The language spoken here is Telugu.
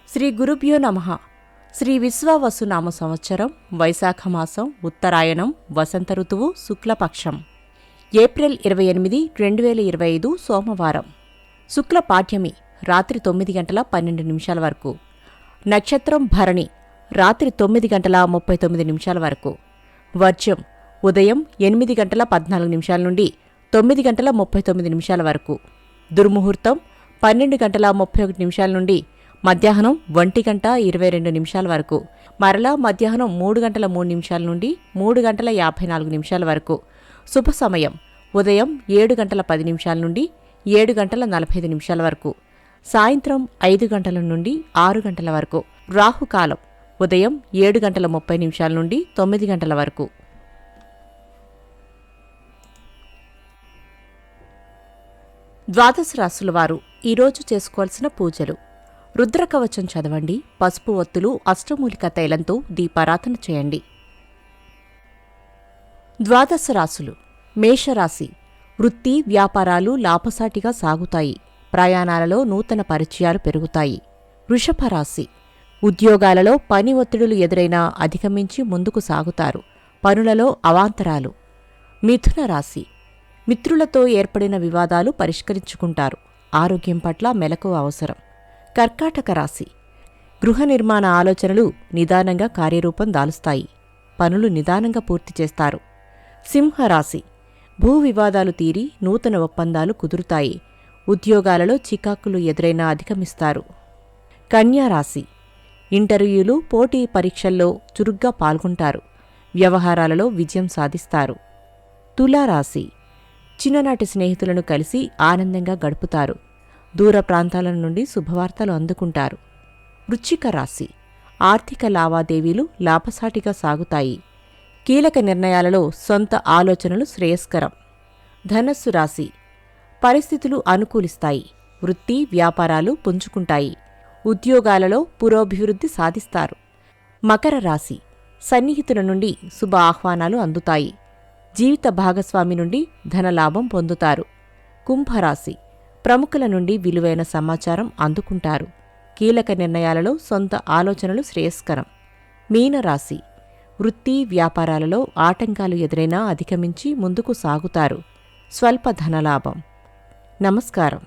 శ్రీ గురుభ్యో నమః. శ్రీ విశ్వావసునామ సంవత్సరం వైశాఖ మాసం ఉత్తరాయణం వసంత ఋతువు శుక్లపక్షం ఏప్రిల్ 28, 2025 సోమవారం. శుక్ల పాఠ్యమి రాత్రి 9 గంటల 12 నిమిషాల వరకు. నక్షత్రం భరణి రాత్రి 9 గంటల 39 నిమిషాల వరకు. వర్జ్యం ఉదయం 8 గంటల 14 నిమిషాల నుండి 9 గంటల 39 నిమిషాల వరకు. దుర్ముహూర్తం 12 గంటల 31 నిమిషాల నుండి మధ్యాహ్నం 1 గంట 22 నిమిషాల వరకు. మరలా మధ్యాహ్నం 3 గంటల 3 నిమిషాల నుండి 3 గంటల 54 నిమిషాల వరకు. శుభ సమయం ఉదయం 7 గంటల 10 నిమిషాల నుండి 7 గంటల 45 నిమిషాల వరకు. సాయంత్రం 5 గంటల నుండి 6 గంటల వరకు. రాహుకాలం ఉదయం 7 గంటల 30 నిమిషాల నుండి 9 గంటల వరకు. ద్వాదశ రాశుల వారు ఈరోజు చేసుకోవాల్సిన పూజలు: రుద్రకవచం చదవండి, పసుపు ఒత్తులు, అష్టమూలిక తైలంతో దీపారాధన చేయండి. ద్వాదశ రాశులు: మేషరాశి. వృత్తి వ్యాపారాలు లాభసాటిగా సాగుతాయి. ప్రయాణాలలో నూతన పరిచయాలు పెరుగుతాయి. వృషభ రాశి. ఉద్యోగాలలో పని ఒత్తిడులు ఎదురైనా అధిగమించి ముందుకు సాగుతారు. పనులలో అవాంతరాలు. మిథున రాశి. మిత్రులతో ఏర్పడిన వివాదాలు పరిష్కరించుకుంటారు. ఆరోగ్యం పట్ల మెలకువ అవసరం. కర్కాటక రాశి. గృహ నిర్మాణ ఆలోచనలు నిదానంగా కార్యరూపం దాలుస్తాయి. పనులు నిదానంగా పూర్తి చేస్తారు. సింహరాశి. భూ వివాదాలు తీరి నూతన ఒప్పందాలు కుదురుతాయి. ఉద్యోగాలలో చికాకులు ఎదురైనా అధిగమిస్తారు. కన్యారాశి. ఇంటర్వ్యూలు, పోటీ పరీక్షల్లో చురుగ్గా పాల్గొంటారు. వ్యవహారాలలో విజయం సాధిస్తారు. తులారాశి. చిన్ననాటి స్నేహితులను కలిసి ఆనందంగా గడుపుతారు. దూర ప్రాంతాల నుండి శుభవార్తలు అందుకుంటారు. వృశ్చిక రాశి. ఆర్థిక లావాదేవీలు లాభసాటిగా సాగుతాయి. కీలక నిర్ణయాలలో సొంత ఆలోచనలు శ్రేయస్కరం. ధనస్సు రాశి. పరిస్థితులు అనుకూలిస్తాయి. వృత్తి వ్యాపారాలు పుంజుకుంటాయి. ఉద్యోగాలలో పురోభివృద్ధి సాధిస్తారు. మకర రాశి. సన్నిహితుల నుండి శుభ ఆహ్వానాలు అందుతాయి. జీవిత భాగస్వామి నుండి ధనలాభం పొందుతారు. కుంభరాశి. ప్రముఖుల నుండి విలువైన సమాచారం అందుకుంటారు. కీలక నిర్ణయాలలో సొంత ఆలోచనలు శ్రేయస్కరం. మీనరాశి. వృత్తి వ్యాపారాలలో ఆటంకాలు ఎదురైనా అధిగమించి ముందుకు సాగుతారు. స్వల్ప ధనలాభం. నమస్కారం.